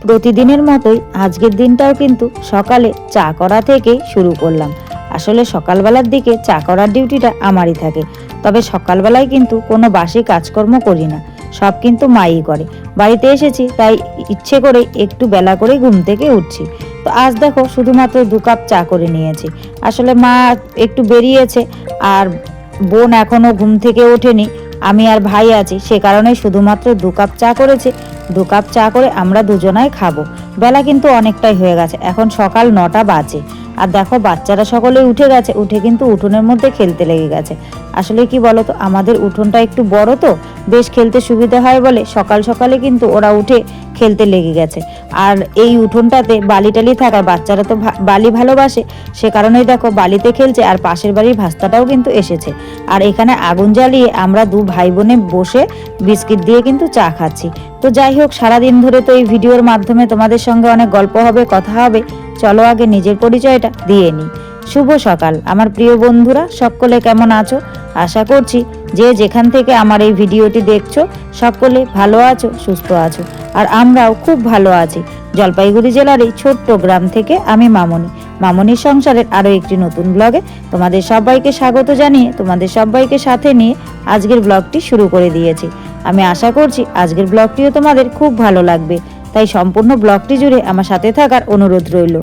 প্রতিদিনের মতোই আজকের দিনটাও কিন্তু সকালে চা করা থেকেই শুরু করলাম। আসলে সকালবেলার দিকে চা করার ডিউটিটা আমারই থাকে, তবে সকালবেলায় কিন্তু কোনো বাসি কাজকর্ম করি না, সব কিন্তু মাই করে। বাড়িতে এসেছি তাই ইচ্ছে করে একটু বেলা করে ঘুম থেকে উঠছি। তো আজ দেখো শুধুমাত্র 2 কাপ চা করে নিয়েছি। আসলে মা একটু বেরিয়েছে আর বোন এখনো ঘুম থেকে ওঠেনি, আমি আর ভাই আছি, সে কারণে শুধুমাত্র 2 কাপ চা করেছে। 2 কাপ চা করে আমরা দুজনাই খাবো। বেলা কিন্তু অনেকটাই হয়ে গেছে, এখন সকাল 9টা বাজে। আর দেখো বাচ্চারা সকলে উঠে গেছে, উঠে কিন্তু উঠোনের মধ্যে খেলতে লেগে গেছে। আসলে কি বলতো, আমাদের উঠোনটা একটু বড়, তো বেশ খেলতে সুবিধা হয় বলে সকাল সকালে কিন্তু ওরা উঠে খেলতে লেগে গেছে। আর এই উঠোনটাতে বালি টালি থাকায় বাচ্চারা তো বালি ভালোবাসে, সে কারণেই দেখো বালিতে খেলছে। আর পাশের বাড়ির ভাস্তাটাও কিন্তু এসেছে। আর এখানে আগুন জ্বালিয়ে আমরা 2 ভাই বোনে বসে বিস্কিট দিয়ে কিন্তু চা খাচ্ছি। তো যাই হোক, সারাদিন ধরে তো এই ভিডিওর মাধ্যমে তোমাদের সঙ্গে অনেক গল্প হবে, কথা হবে। চলো আগে নিজের পরিচয়টা দিয়ে নিই। শুভ সকাল আমার প্রিয় বন্ধুরা, সকলে কেমন আছো? আশা করছি যে যেখান থেকে আমার এই ভিডিওটি দেখছো সকলে ভালো আছো, সুস্থ আছো। আর আমরাও খুব ভালো আছি। জলপাইগুড়ি জেলার এই ছোট্ট গ্রাম থেকে আমি মামনির সংসারের আরও একটি নতুন ব্লগে তোমাদের সবাইকে স্বাগত জানিয়ে তোমাদের সবাইকে সাথে নিয়ে আজকের ব্লগটি শুরু করে দিয়েছি। আমি আশা করছি আজকের ব্লগটিও তোমাদের খুব ভালো লাগবে, তাই সম্পূর্ণ ব্লগটি জুড়ে আমার সাথে থাকার অনুরোধ রইল।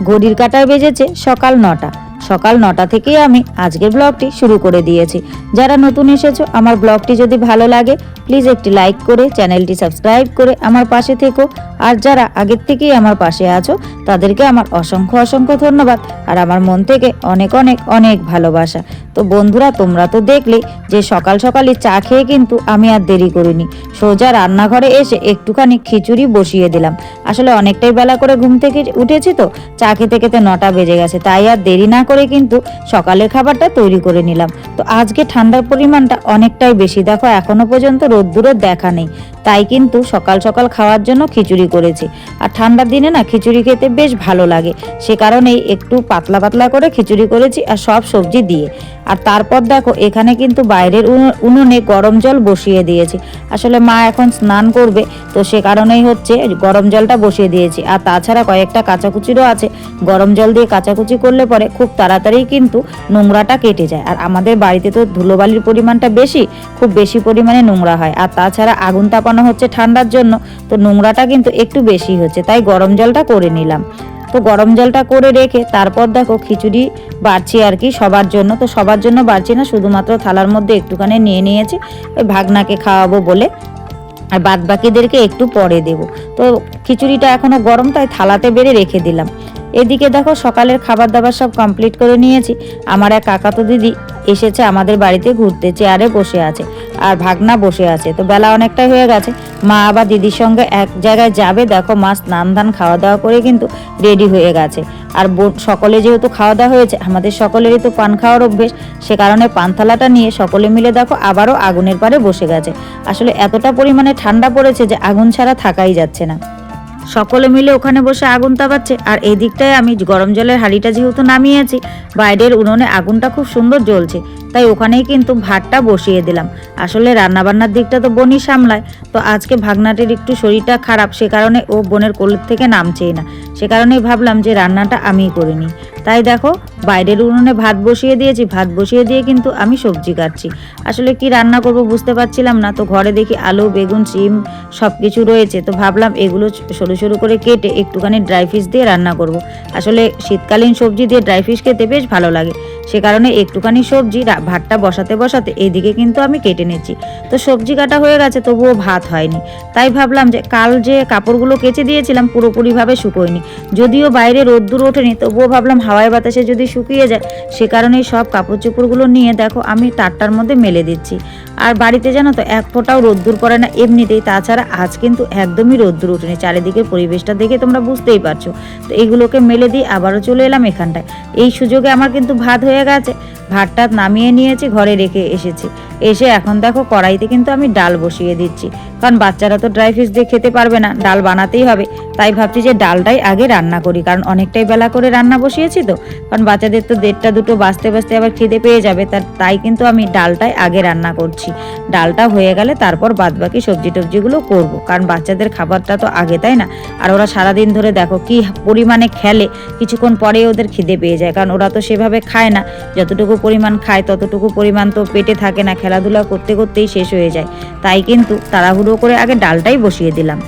ঘড়ির কাঁটায় বেজেছে সকাল 9টা। সকাল 9টা থেকেই আমি আজকের ব্লগটি শুরু করে দিয়েছি। যারা নতুন এসেছো, আমার ব্লগটি যদি ভালো লাগে প্লিজ একটি লাইক করে চ্যানেলটি সাবস্ক্রাইব করে আমার পাশে থেকো। আর যারা আগের থেকেই আমার পাশে আছো তাদেরকে আমার অসংখ্য অসংখ্য ধন্যবাদ আর আমার মন থেকে অনেক অনেক অনেক ভালোবাসা। তো বন্ধুরা, তোমরা তো দেখলে যে সকাল সকালে চা খেয়ে কিন্তু আমি আর দেরি করিনি, সোজা রান্নাঘরে এসে একটুখানি খিচুড়ি বসিয়ে দিলাম। আসলে অনেকটাই বেলা করে ঘুম থেকে উঠেছি, তো চা খেতে খেতে 9টা বেজে গেছে, তাই আর দেরি না করে কিন্তু সকালের খাবারটা তৈরি করে নিলাম। তো আজকে ঠান্ডার পরিমাণটা অনেকটাই বেশি, দেখো এখনো পর্যন্ত রোদ্দুরের দেখা নেই, তাই কিন্তু সকাল সকাল খাওয়ার জন্য খিচুড়ি করেছি। আর ঠান্ডার দিনে না খিচুড়ি খেতে বেশ ভালো লাগে, সে কারণেই একটু পাতলা পাতলা করে খিচুড়ি করেছি আর সব সবজি দিয়ে। আর তারপর দেখো এখানে কিন্তু বাইরের উনুনে গরম জল বসিয়ে দিয়েছি। আসলে মা এখন স্নান করবে, তো সে কারণেই হচ্ছে গরম জলটা বসিয়ে দিয়েছি। আর তাছাড়া কয়েকটা কাঁচাকুচিরও আছে, গরম জল দিয়ে কাঁচাকুচি করলে পরে খুব তাড়াতাড়ি কিন্তু নোংরাটা কেটে যায়। আর আমাদের বাড়িতে তো ধুলোবালির পরিমাণটা বেশি, খুব বেশি পরিমাণে নোংরা হয়। আর তাছাড়া আগুন তাপানো হচ্ছে ঠান্ডার জন্য, তো নোংরাটা কিন্তু একটু বেশি হচ্ছে, তাই গরম জলটা করে নিলাম। তো গরম জলটা করে রেখে তারপর দেখো খিচুড়ি বাড়ছি আর কি সবার জন্য। তো সবার জন্য বাড়ছি না, শুধুমাত্র থালার মধ্যে একটুখানি নিয়ে নিয়েছি ওই ভাগনাকে খাওয়াবো বলে, আর বাদ বাকিদেরকে একটু পরে দেব। তো খিচুড়িটা এখনো গরম, তাই থালাতে বেড়ে রেখে দিলাম। এদিকে দেখো সকালের খাবার দাবার সব কমপ্লিট করে নিয়েছি। আমার এক কাকাতো দিদি এসেছে আমাদের বাড়িতে ঘুরতে, চেয়ারে বসে আছে আর ভাগনা বসে আছে। তো বেলা অনেকটাই হয়ে গেছে, মা আবার দিদির সঙ্গে এক জায়গায় যাবে। দেখো মা স্নান ধান খাওয়া দাওয়া করে কিন্তু রেডি হয়ে গেছে। আর সকলে যেহেতু খাওয়া দাওয়া হয়েছে, আমাদের সকলেরই তো পান খাওয়ার অভ্যেস, সে কারণে পান থালাটা নিয়ে সকলে মিলে দেখো আবারও আগুনের পাড়ে বসে গেছে। আসলে এতটা পরিমাণে ঠান্ডা পড়েছে যে আগুন ছাড়া থাকাই যাচ্ছে না। সকলে মিলে ওখানে বসে আগুন তাপাচ্ছে। আর এই দিকটায় আমি গরম জলের হাঁড়িটা যেহেতু নামিয়েছি, বাইরের উনুনে আগুনটা খুব সুন্দর জ্বলছে, তাই ওখানেই কিন্তু ভাতটা বসিয়ে দিলাম। আসলে রান্নাবান্নার দিকটা তো বোনই সামলায়, তো আজকে ভাগনাটির একটু শরীরটা খারাপ, সে কারণে ও বোনের কোলের থেকে নামছেই না, সে কারণেই ভাবলাম যে রান্নাটা আমিই করে নিই। তাই দেখো বাইরের উনুনে ভাত বসিয়ে দিয়েছি, ভাত বসিয়ে দিয়ে কিন্তু আমি সবজি কাটছি। আসলে কি রান্না করব বুঝতে পারছিলাম না, তো ঘরে দেখি আলু বেগুন সিম সব কিছু রয়েছে, তো ভাবলাম এগুলো সরু সরু করে কেটে একটুখানি ড্রাই ফিশ দিয়ে রান্না করব। আসলে শীতকালীন সবজি দিয়ে ড্রাই ফিশ খেতে বেশ ভালো লাগে, সে কারণে একটুখানি সবজি ভাতটা বসাতে বসাতে এইদিকে কিন্তু আমি কেটে নিচ্ছি। তো সবজি কাটা হয়ে গেছে, তবুও ভাত হয়নি, তাই ভাবলাম যে কাল যে কাপড়গুলো কেচে দিয়েছিলাম পুরোপুরিভাবে শুকোয়নি, যদিও বাইরে রোদ্দুর ওঠেনি, তবুও ভাবলাম হাওয়ায় বাতাসে যদি শুকিয়ে যায়, সে কারণেই সব কাপড় চোপড়গুলো নিয়ে দেখো আমি তারটার মধ্যে মেলে দিচ্ছি। আর বাড়িতে জানো তো এক ফোঁটাও রোদ্দুর পড়ে না এমনিতেই, তাছাড়া আজ কিন্তু একদমই রোদ্দুর ওঠেনি, চারিদিকের পরিবেশটা দেখে তোমরা বুঝতেই পারছো। তো এইগুলোকে মেলে দিয়ে আবারও চলে এলাম এখানটায়। এই সুযোগে আমার কিন্তু ভাত হয়ে গেছে। ভাতটা নামিয়ে নিয়েছি, ঘরে রেখে এসেছি। এসে এখন দেখো কড়াইতে কিন্তু আমি ডাল বসিয়ে দিচ্ছি, কারণ বাচ্চারা তো ড্রাই ফিশ দিয়ে খেতে পারবে না, ডাল বানাতেই হবে। তাই ভাবছি যে ডালটাই আগে রান্না করি, কারণ অনেকটাই বেলা করে রান্না বসিয়েছি তো, কারণ বাচ্চাদের তো 1টা 2টো বাজতে বাজতে আবার খিদে পেয়ে যাবে, তাই কিন্তু আমি ডালটাই আগে রান্না করছি। ডালটা হয়ে গেলে তারপর বাদবাকি সবজি টবজিগুলো করব, কারণ বাচ্চাদের খাবারটা তো আগে, তাই না? আর ওরা সারাদিন ধরে দেখো কি পরিমাণে খেলে, কিছুক্ষণ পরে ওদের খিদে পেয়ে যায়, কারণ ওরা তো সেভাবে খায় না, যতটুকু পরিমাণ খায় ততটুকু পরিমাণ তো পেটে থাকে না, খেলাধুলা করতে করতেই শেষ হয়ে যায়। তাই কিন্তু তাড়াহুড়ো করে আগে ডালটাই বসিয়ে দিলাম।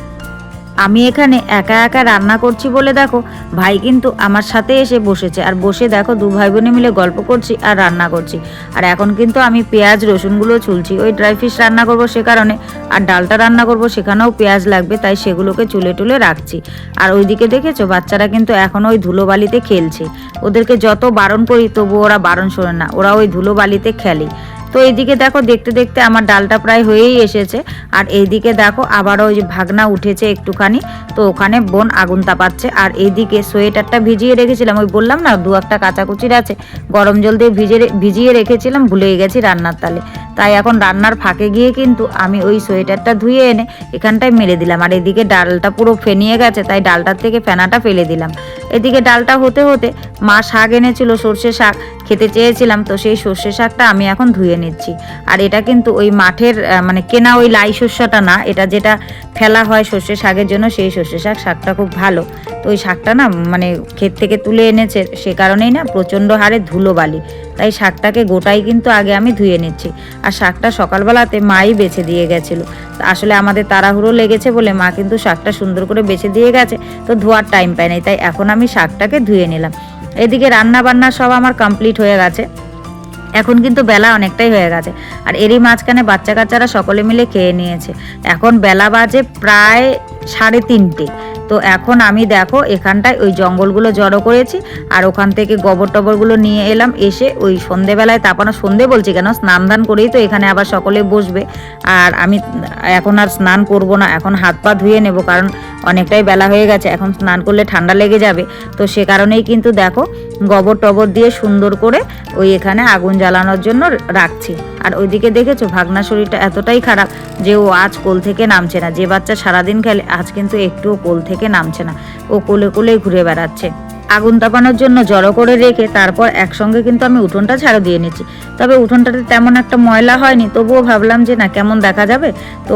আমি এখানে একা একা রান্না করছি বলে দেখো ভাই কিন্তু আমার সাথে এসে বসেছে, আর বসে দেখো 2 ভাই বোনে মিলে গল্প করছি আর রান্না করছি। আর এখন কিন্তু আমি পেঁয়াজ রসুনগুলো চুলছি, ওই ড্রাই ফিশ রান্না করব সে কারণে, আর ডালটা রান্না করব সেখানেও পেঁয়াজ লাগবে, তাই সেগুলোকে চুলে টুলে রাখছি। আর ওইদিকে দেখেছো বাচ্চারা কিন্তু এখন ওই ধুলোবালিতে খেলছে, ওদেরকে যত বারণ করি তবু ওরা বারণ শোনে না, ওরা ওই ধুলোবালিতে খেলে। তো এইদিকে দেখো দেখতে দেখতে আমার ডালটা প্রায় হয়েই এসেছে। আর এইদিকে দেখো আবারও ওই যে ভাগনা উঠেছে একটুখানি, তো ওখানে বোন আগুন তাপাচ্ছে। আর এইদিকে সোয়েটারটা ভিজিয়ে রেখেছিলাম, ওই বললাম না 2-1টা কাঁচাকুচির আছে, গরম জল দিয়ে ভিজিয়ে রেখেছিলাম, ভুলে গেছি রান্নার তালে। তাই এখন রান্নার ফাঁকে গিয়ে কিন্তু আমি ওই সোয়েটারটা ধুয়ে এনে এখানটায় মেলে দিলাম। আর এদিকে ডালটা পুরো ফেনিয়ে গেছে, তাই ডালটার থেকে ফেনাটা ফেলে দিলাম। এদিকে ডালটা হতে হতে মা শাক এনেছিল, সর্ষে শাক খেতে চেয়েছিলাম, তো সেই সর্ষে শাকটা আমি এখন ধুয়ে নিচ্ছি। আর এটা কিন্তু ওই মাঠের মানে কেনা ওই লাই শস্যটা না, এটা যেটা ফেলা হয় সর্ষে শাকের জন্য, সেই সর্ষে শাকটা খুব ভালো। তো ওই শাকটা না মানে ক্ষেত থেকে তুলে এনেছে, সে কারণেই না প্রচণ্ড হারে ধুলোবালি, তাই শাকটাকে গোটাই কিন্তু আগে আমি ধুয়ে নিচ্ছি। আর শাকটা সকালবেলাতে মাই বেছে দিয়ে গেছিলো, আসলে আমাদের তাড়াহুড়ো লেগেছে বলে মা কিন্তু শাকটা সুন্দর করে বেছে দিয়ে গেছে, তো ধোয়ার টাইম পাই নাই, তাই এখন আমি শাকটাকে ধুয়ে নিলাম। এদিকে রান্না বান্না সব আমার কমপ্লিট হয়ে গেছে, এখন কিন্তু বেলা অনেকটাই হয়ে গেছে। আর এরই মাঝখানে বাচ্চা কাচ্চারা সকলে মিলে খেয়ে নিয়েছে, এখন বেলা বাজে প্রায় 3:30। তো এখন আমি দেখো এখানটায় ওই জঙ্গলগুলো জড়ো করেছি, আর ওখান থেকে গোবর টবরগুলো নিয়ে এলাম, এসে ওই সন্ধেবেলায় তাপানো, সন্ধে বলছি কেন, স্নান দান করেই তো এখানে আবার সকলে বসবে। আর আমি এখন আর স্নান করব না, এখন হাত পা ধুয়ে নেব, কারণ অনেকটাই বেলা হয়ে গেছে, এখন স্নান করলে ঠান্ডা লেগে যাবে। তো সে কারণেই কিন্তু দেখো গোবর টবর দিয়ে সুন্দর করে ওই এখানে আগুন জ্বালানোর জন্য রাখছি। আর ওইদিকে দেখেছো ভাগনার শরীরটা এতটাই খারাপ যে ও আজ কোল থেকে নামছে না, যে বাচ্চা সারাদিন খেলে আজ কিন্তু একটুও কোল থেকে নামছে না, ও কোলে কোলেই ঘুরে বেড়াচ্ছে। আগুন তাপানোর জন্য জড়ো করে রেখে তারপর একসঙ্গে কিন্তু আমি উঠোনটা ঝাড়ু দিয়ে নিচ্ছি। তবে উঠোনটাতে তেমন একটা ময়লা হয়নি, তবুও ভাবলাম যে না কেমন দেখা যাবে, তো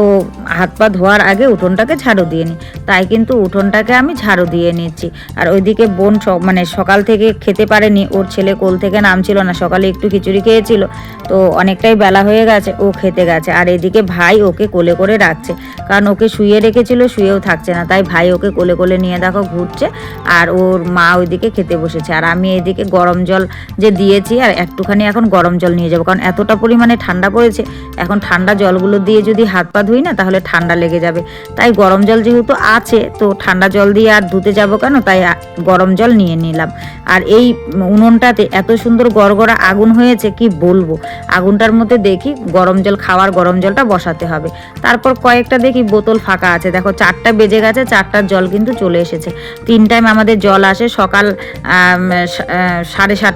হাত পা ধোয়ার আগে উঠোনটাকে ঝাড়ু দিয়ে নিই, তাই কিন্তু উঠোনটাকে আমি ঝাড়ু দিয়ে নিচ্ছি। আর ওইদিকে বোন মানে সকাল থেকে খেতে পারেনি, ওর ছেলে কোল থেকে নামছিল না, সকালে একটু খিচুড়ি খেয়েছিল, তো অনেকটাই বেলা হয়ে গেছে, ও খেতে গেছে। আর এদিকে ভাই ওকে কোলে করে রাখছে, কারণ ওকে শুয়ে রেখেছিল, শুয়েও থাকছে না, তাই ভাই ওকে কোলে কোলে নিয়ে দেখো ঘুরছে। আর ওর মা ওইদিকে খেতে বসেছে, আর আমি এদিকে গরম জল যে দিয়েছি, আর একটুখানি এখন গরম জল নিয়ে যাবো, কারণ এতটা পরিমাণে ঠান্ডা পড়েছে, এখন ঠান্ডা জলগুলো দিয়ে যদি হাত পা ধুই না তাহলে ঠান্ডা লেগে যাবে। তাই গরম জল যেহেতু আছে, তো ঠান্ডা জল দিয়ে আর ধুতে যাবো কেন, তাই গরম জল নিয়ে নিলাম। আর এই উনুনটাতে এত সুন্দর গড়গড়া আগুন হয়েছে কি বলবো, আগুনটার মধ্যে দেখি গরম জল, খাওয়ার গরম জলটা বসাতে হবে। তারপর কয়েকটা দেখি বোতল ফাঁকা আছে, দেখো 4টা বেজে গেছে, 4টার জল কিন্তু চলে এসেছে। 3 টাইম আমাদের জল আসে, সকাল 7:30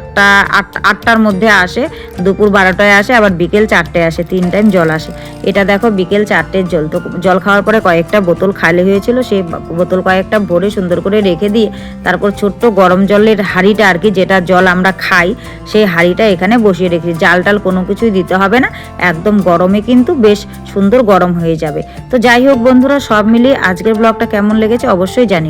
8টার মধ্যে আসে, দুপুর 12টায় আসে, আবার বিকেল 4টায় আসে, 3 টাইম জল আসে। এটা দেখো বিকেল 4টের জল। তো জল খাওয়ার পরে কয়েকটা বোতল খালি হয়েছিল, সেই বোতল কয়েকটা ভরে সুন্দর করে রেখে দিয়ে তারপর ছোট্ট গরম জলের হাঁড়িটা আর কি, যেটা জল আমরা খাই, সেই হাঁড়িটা এখানে বসিয়ে রেখেছি। জাল টাল কোনো কিছুই দিতে হবে না, একদম গরমে কিন্তু বেশ সুন্দর গরম হয়ে যাবে। তো যাই হোক বন্ধুরা, সব মিলিয়ে আজকের ব্লগটা কেমন লেগেছে অবশ্যই জানি।